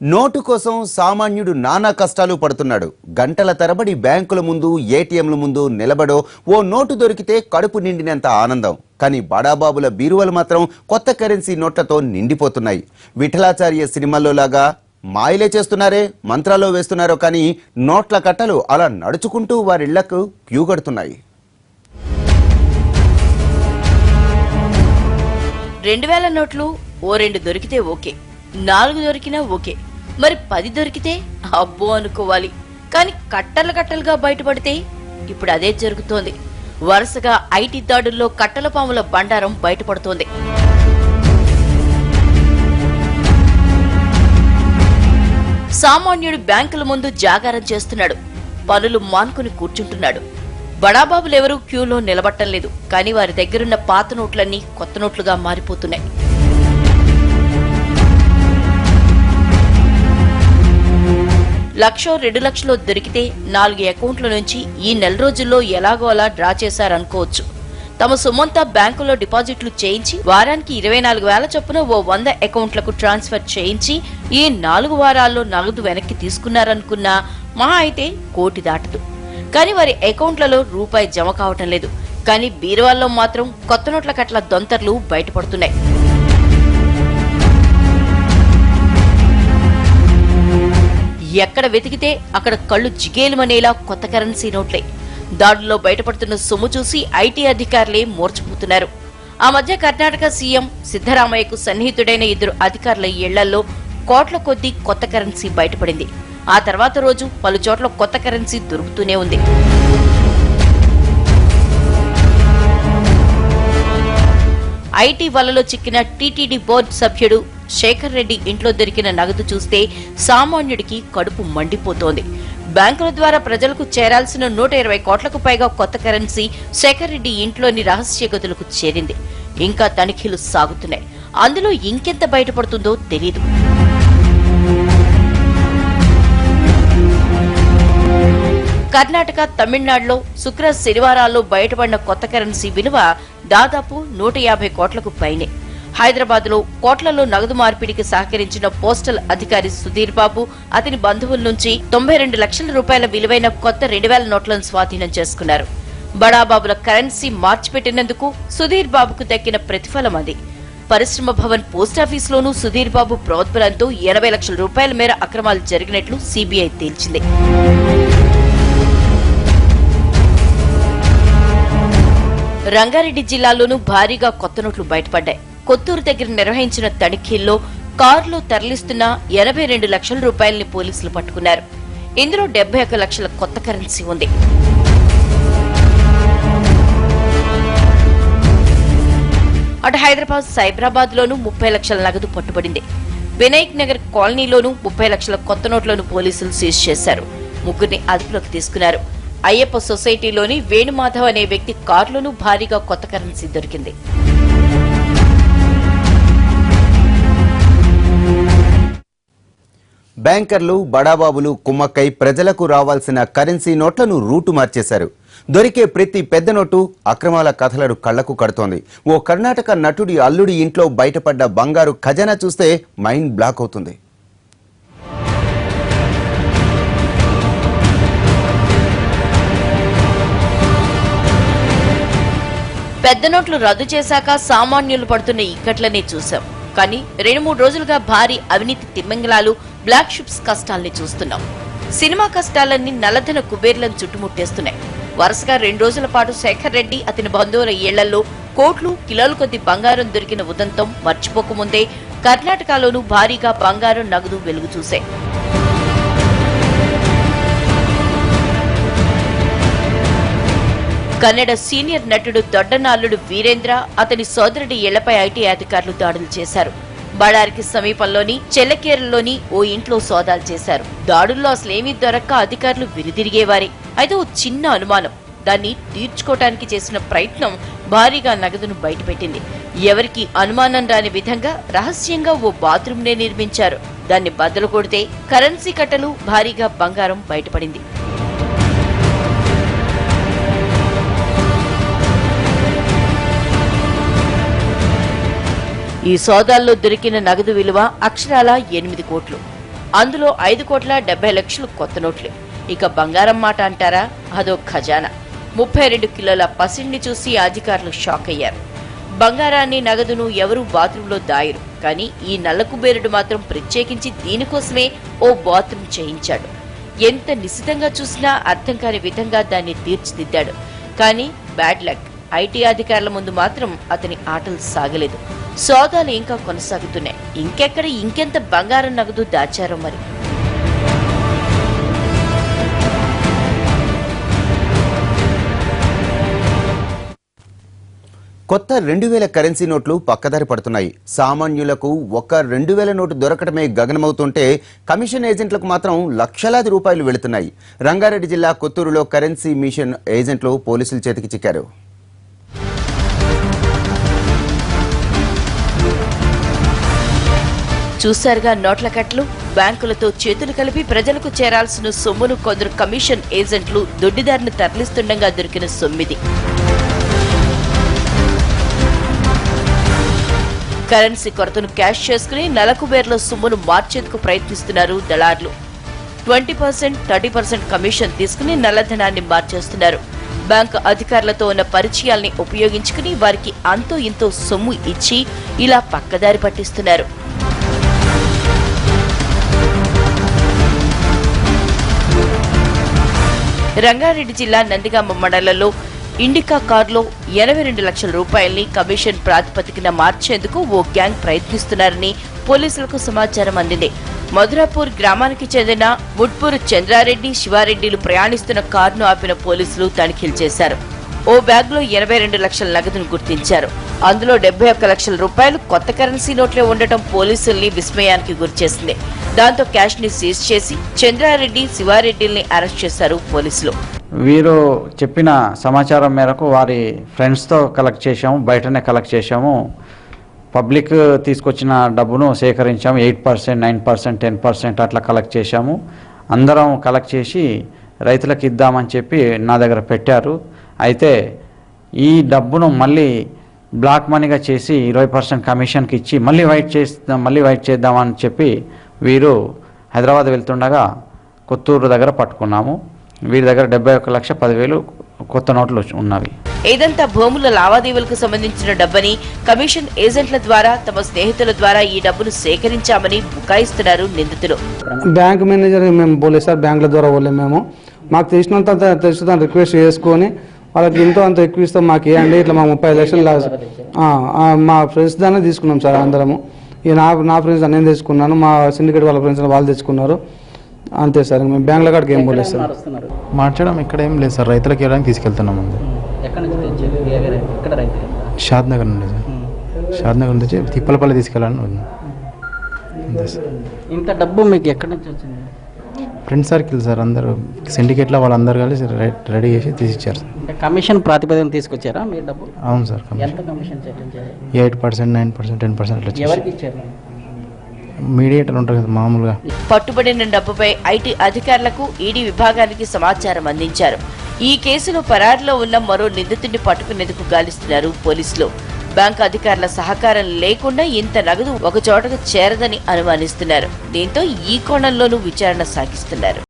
Note కోసం సామాన్యుడు నానా కష్టాలు పడుతున్నాడు. గంటల తరబడి బ్యాంకుల ముందు, ఏటీఎంల ముందు నిలబడో ఓ నోటు దొరికితే కడుపు నిండినంత ఆనందం. కానీ బడాబాబుల బీరువలు మాత్రం కొత్త కరెన్సీ నోట్లతో నిండిపోతున్నాయి. విఠలాచార్య సినిమాల్లో లాగా మాయలే చేస్తున్నారే, మంత్రాల్లో వేస్తున్నారో కానీ నోట్ల కట్టలు అలా నడుచుకుంటూ వారిళ్లకు క్యూ కడుతున్నాయి. 2000 నోట్లు ఓ 2 దొరికితే ఓకే, 4 దొరికినా ఓకే, మరి 10 దొరికితే అబ్బో అనుకోవాలి. కానీ కట్టలు కట్టలుగా బయటపడితే ఇప్పుడు అదే జరుగుతోంది. వరుసగా ఐటీ దాడుల్లో కట్టల పాముల బండారం బయటపడుతోంది. సామాన్యుడు బ్యాంకుల ముందు జాగారం చేస్తున్నాడు, పనులు మానుకుని కూర్చుంటున్నాడు. బడాబాబులెవరూ క్యూలో నిలబట్టం లేదు. కానీ వారి దగ్గరున్న పాత నోట్లన్నీ కొత్త నోట్లుగా మారిపోతున్నాయి. లక్షో 2 లక్షలో దొరికితే 4 అకౌంట్ల నుంచి ఈ నెల రోజుల్లో ఎలాగో అలా డ్రా చేశారనుకోవచ్చు. తమ సొమ్మంతా బ్యాంకులో డిపాజిట్లు చేయించి వారానికి 24,000 చొప్పున ఓ 100 అకౌంట్లకు ట్రాన్స్ఫర్ చేయించి ఈ 4 వారాల్లో నగదు వెనక్కి తీసుకున్నారనుకున్నా మహా అయితే 1 కోటి దాటదు. కానీ వారి అకౌంట్లలో రూపాయి జమ కావటం లేదు. కానీ బీరువాల్లో మాత్రం కొత్త నోట్ల కట్ల దొంతర్లు బయటపడుతున్నాయి. ఎక్కడ వెతికితే అక్కడ కళ్ళు జిగేలుమనేలా కొత్త కరెన్సీ నోట్లే. దాడుల్లో బయటపడుతున్న సొమ్ము చూసి ఐటీ అధికారులే మోర్చిపోతున్నారు. ఆ మధ్య కర్ణాటక సీఎం సిద్ధరామయ్యకు సన్నిహితుడైన 2 అధికారుల ఇళ్లలో కోట్ల కొద్దీ కొత్త కరెన్సీ బయటపడింది. ఆ తర్వాత రోజు పలు చోట్ల కొత్త కరెన్సీ దొరుకుతూనే ఉంది. ఐటీ వలలో చిక్కిన టీటీడీ బోర్డు సభ్యుడు శేఖర్ రెడ్డి ఇంట్లో దొరికిన నగదు చూస్తే సామాన్యుడికి కడుపు మండిపోతోంది. బ్యాంకుల ద్వారా ప్రజలకు చేరాల్సిన 120 కోట్లకు పైగా కొత్త కరెన్సీ శేఖర్ రెడ్డి ఇంట్లోని రహస్య గదులకు చేరింది. ఇంకా తనిఖీలు సాగుతున్నాయి. అందులో ఇంకెంత బయటపడుతుందో తెలీదు. కర్ణాటక, తమిళనాడులో శుక్ర, శనివారాల్లో బయటపడిన కొత్త కరెన్సీ విలువ దాదాపు 150 కోట్లకు పైనే. హైదరాబాద్ లో కోట్లలో నగదు మార్పిడికి సహకరించిన పోస్టల్ అధికారి సుధీర్ బాబు, అతని బంధువుల నుంచి 92 లక్షల రూపాయల విలువైన కొత్త 2000 నోట్లను స్వాధీనం చేసుకున్నారు. బడాబాబుల కరెన్సీ మార్చిపెట్టినందుకు సుధీర్ బాబుకు దక్కిన ప్రతిఫలం అది. పరిశ్రమ భవన్ పోస్టాఫీసులోనూ సుధీర్ బాబు ప్రోద్బలంతో 80 లక్షల రూపాయల మేర అక్రమాలు జరిగినట్లు సీబీఐ తేల్చింది. రంగారెడ్డి జిల్లాలోనూ భారీగా కొత్త నోట్లు బయటపడ్డాయి. కొత్తూరు దగ్గర నిర్వహించిన తనిఖీల్లో కారులో తరలిస్తున్న 82 లక్షల రూపాయలని పోలీసులు పట్టుకున్నారు. ఇందులో 71 లక్షల కొత్త కరెన్సీ ఉంది. అటు హైదరాబాద్, సైబరాబాద్ లోనూ 30 లక్షల నగదు పట్టుబడింది. వినాయక్ నగర్ కాలనీలోనూ 30 లక్షల కొత్త నోట్లను పోలీసులు సీజ్ చేశారు. 3 అదుపులోకి తీసుకున్నారు. అయ్యప్ప సొసైటీలోని వేణుమాధవ్ అనే వ్యక్తి కారులోనూ భారీగా కొత్త కరెన్సీ దొరికింది. బ్యాంకర్లు, బడాబాబులు కుమ్మక్కై ప్రజలకు రావాల్సిన కరెన్సీ నోట్లను రూటు మార్చేశారు. దొరికే ప్రతి పెద్ద నోటు అక్రమాల కథలను కళ్లకు కడుతోంది. ఓ కర్ణాటక నటుడి అల్లుడి ఇంట్లో బయటపడ్డ బంగారు ఖజానా చూస్తే మైండ్ బ్లాక్ అవుతుంది. పెద్ద నోట్లు రద్దు చేశాక సామాన్యులు పడుతున్న ఇక్కట్లనే చూశాం. కానీ 2-3 రోజులుగా భారీ అవినీతి తిమ్మంగళాలు, బ్లాక్ షిప్స్ కష్టాల్ని చూస్తున్నాం. సినిమా కష్టాలన్నీ నల్లధన కుబేర్లను చుట్టుముట్టేస్తున్నాయి. వరుసగా 2 రోజుల పాటు శేఖర్ రెడ్డి, అతని బంధువుల ఇళ్లలో కోట్లు, కిలోల కొద్ది బంగారం దొరికిన ఉదంతం మర్చిపోకముందే కర్ణాటకలోనూ భారీగా బంగారం, నగదు వెలుగు చూశాయి. కన్నడ సీనియర్ నటుడు దొడ్డనాల్లుడు వీరేంద్ర, అతని సోదరుడి ఇళ్లపై ఐటీ అధికారులు దాడులు చేశారు. బడారికి సమీపంలోని చెల్లకేరల్లోని ఓ ఇంట్లో సోదాలు చేశారు. దాడుల్లో అసలేమీ దొరక్క అధికారులు విరిదిరిగేవారే. అయితే ఓ చిన్న అనుమానం, దాన్ని తీర్చుకోవటానికి చేసిన ప్రయత్నం భారీగా నగదును బయటపెట్టింది. ఎవరికి అనుమానం రాని విధంగా రహస్యంగా ఓ బాత్రూంనే నిర్మించారు. దాన్ని బద్దలు కొడితే కరెన్సీ కట్టలు, భారీగా బంగారం బయటపడింది. ఈ సోదాల్లో దొరికిన నగదు విలువ అక్షరాల 8 కోట్లు. అందులో 5,70,00,000 కొత్త నోట్లే. ఇక బంగారం మాట అంటారా, అదో ఖజానా. 32 కిలోల పసిడిని చూసి అధికారులు షాక్ అయ్యారు. బంగారాన్ని, నగదును ఎవరూ బాత్రూంలో దాయరు, కానీ ఈ నల్ల కుబేరుడు మాత్రం ప్రత్యేకించి దీనికోసమే ఓ బాత్రూం చేయించాడు. ఎంత నిశితంగా చూసినా అర్థం కాని విధంగా దాన్ని తీర్చిదిద్దాడు. కానీ బ్యాడ్ లక్, ఐటీ అధికారుల ముందు మాత్రం అతని ఆటలు సాగలేదు. సోదాలు ఇంకా కొనసాగుతున్నాయి. ఇంకెక్కడ ఇంకెంత బంగారం, నగదు దాచారో మరి. కొత్త 2000 కరెన్సీ నోట్లు పక్కదారి పడుతున్నాయి. సామాన్యులకు ఒక్క 2000 నోటు దొరకటమే గగనమవుతుంటే కమిషన్ ఏజెంట్లకు మాత్రం లక్షలాది రూపాయలు వెళుతున్నాయి. రంగారెడ్డి జిల్లా కొత్తూరులో కరెన్సీ మిషన్ ఏజెంట్లు పోలీసుల చేతికి చిక్కారు. చూశారుగా నోట్ల కట్లు. బ్యాంకులతో చేతులు కలిపి ప్రజలకు చేరాల్సిన సొమ్మును కొందరు కమిషన్ ఏజెంట్లు దొడ్డిదారిని తరలిస్తుండగా దొరికిన సొమ్మిది. కరెన్సీ కొరతను క్యాష్ చేసుకుని నలకుబేర్ల సొమ్మును మార్చేందుకు ప్రయత్నిస్తున్నారు దళార్లు. 20%, 30% కమిషన్ తీసుకుని నల్లధనాన్ని మార్చేస్తున్నారు. బ్యాంకు అధికారులతో ఉన్న పరిచయాల్ని ఉపయోగించుకుని వారికి అంతో ఇంతో సొమ్ము ఇచ్చి ఇలా పక్కదారి పట్టిస్తున్నారు. రంగారెడ్డి జిల్లా నందిగామ మండలంలో ఇండికా కారులో 82 లక్షల రూపాయల్ని కమిషన్ ప్రాతిపదికన మార్చేందుకు ఓ గ్యాంగ్ ప్రయత్నిస్తున్నారని పోలీసులకు సమాచారం అందింది. మధురాపూర్ గ్రామానికి చెందిన ముడ్పూరు చంద్రారెడ్డి, శివారెడ్డిలు ప్రయాణిస్తున్న కారును ఆపిన పోలీసులు తనిఖీలు చేశారు. ఓ బ్యాగ్ లో 82 లక్షల నగదును గుర్తించారు. అందులో 71 లక్షల రూపాయలు కొత్త కరెన్సీ నోట్లే ఉండటం పోలీసుల్ని విస్మయానికి గురిచేసింది. దాంతో క్యాష్ ని సీజ్ చేసి చంద్రారెడ్డి, శివారెడ్డిల్ని అరెస్ట్ చేశారు పోలీసులు. వీరు చెప్పిన సమాచారం మేరకు వారి ఫ్రెండ్స్తో కలెక్ట్ చేశాము, బయటనే కలెక్ట్ చేశాము. పబ్లిక్ తీసుకొచ్చిన డబ్బును సేకరించాము. 8%, 9%, 10% అట్లా కలెక్ట్ చేశాము. అందరం కలెక్ట్ చేసి రైతులకు ఇద్దామని చెప్పి నా దగ్గర పెట్టారు. అయితే ఈ డబ్బును మళ్ళీ బ్లాక్ మనీగా చేసి 20% కమిషన్కి ఇచ్చి మళ్ళీ వైట్ చేద్దామని చెప్పి వీరు హైదరాబాద్ వెళ్తుండగా కొత్తూరు దగ్గర పట్టుకున్నాము. వీరి దగ్గర 71,10,000 కొత్త నోట్లు ఉన్నవి. ఇదంతా భూముల లావాదేవీలకు సంబంధించిన డబ్బని కమిషన్ ఏజెంట్ల ద్వారా, తమ స్నేహితుల ద్వారా ఈ డబ్బును సేకరించామని బుకాయిస్తున్నారు నిందితులు. బ్యాంక్ మేనేజర్ మేము పోలే సార్, బ్యాంకుల ద్వారా పోలే మేము. మాకు తెలిసిన రిక్వెస్ట్ చేసుకొని వాళ్ళకి ఎంతో అంత ఎక్కువ ఇస్తాం, మాకు ఇవ్వండి, ఇట్లా మా 30 లక్షలు మా ఫ్రెండ్స్ దాన్ని తీసుకున్నాం సార్ అందరము. ఇక నా ఫ్రెండ్స్ నేను తెచ్చుకున్నాను, మా సిండికేట్ వాళ్ళ ఫ్రెండ్స్ వాళ్ళు తెచ్చుకున్నారు, అంతే సార్. మేము బ్యాంకుల కాడికి ఏం పోలేదు సార్. మార్చడం ఇక్కడ ఏం లేదు సార్, రైతులకు ఇవ్వడానికి తీసుకెళ్తున్నాం. షాద్నగర్ నుండి సార్, షాద్నగర్ నుంచి తిప్పలపల్లి తీసుకెళ్ళాలని. ఇంత డబ్బు మీకు ఎక్కడి నుంచి వచ్చింది? ఫ్రెండ్ సర్కిల్ సార్, అందరూ సిండికేట్లో వాళ్ళందరూ కలిసి రెడీ చేసి తీసిచ్చారు సార్. అంటే కమిషన్ ప్రాతిపదికన తీసుకొచ్చారా మీరు డబ్బు? అవును సార్. ఎంత కమిషన్ చెల్లించారు? 8%, 9%, 10% అట్లా. ఎవరికి ఇచ్చారు? మీడియేటర్ ఉంటారు కదా మామూలుగా. పట్టుబడిన డబ్బుపై ఐటీ అధికారులకు, ఈడీ విభాగానికి సమాచారం అందించారు. ఈ కేసులో పరారీలో ఉన్న మరో నిందితుడిని పట్టుకునేందుకు గాలిస్తున్నారు పోలీసులు. బ్యాంకు అధికారుల సహకారం లేకుండా ఇంత నగదు ఒక చోటకు చేరదని అనుమానిస్తున్నారు. దీంతో ఈ కోణంలోనూ విచారణ సాగిస్తున్నారు.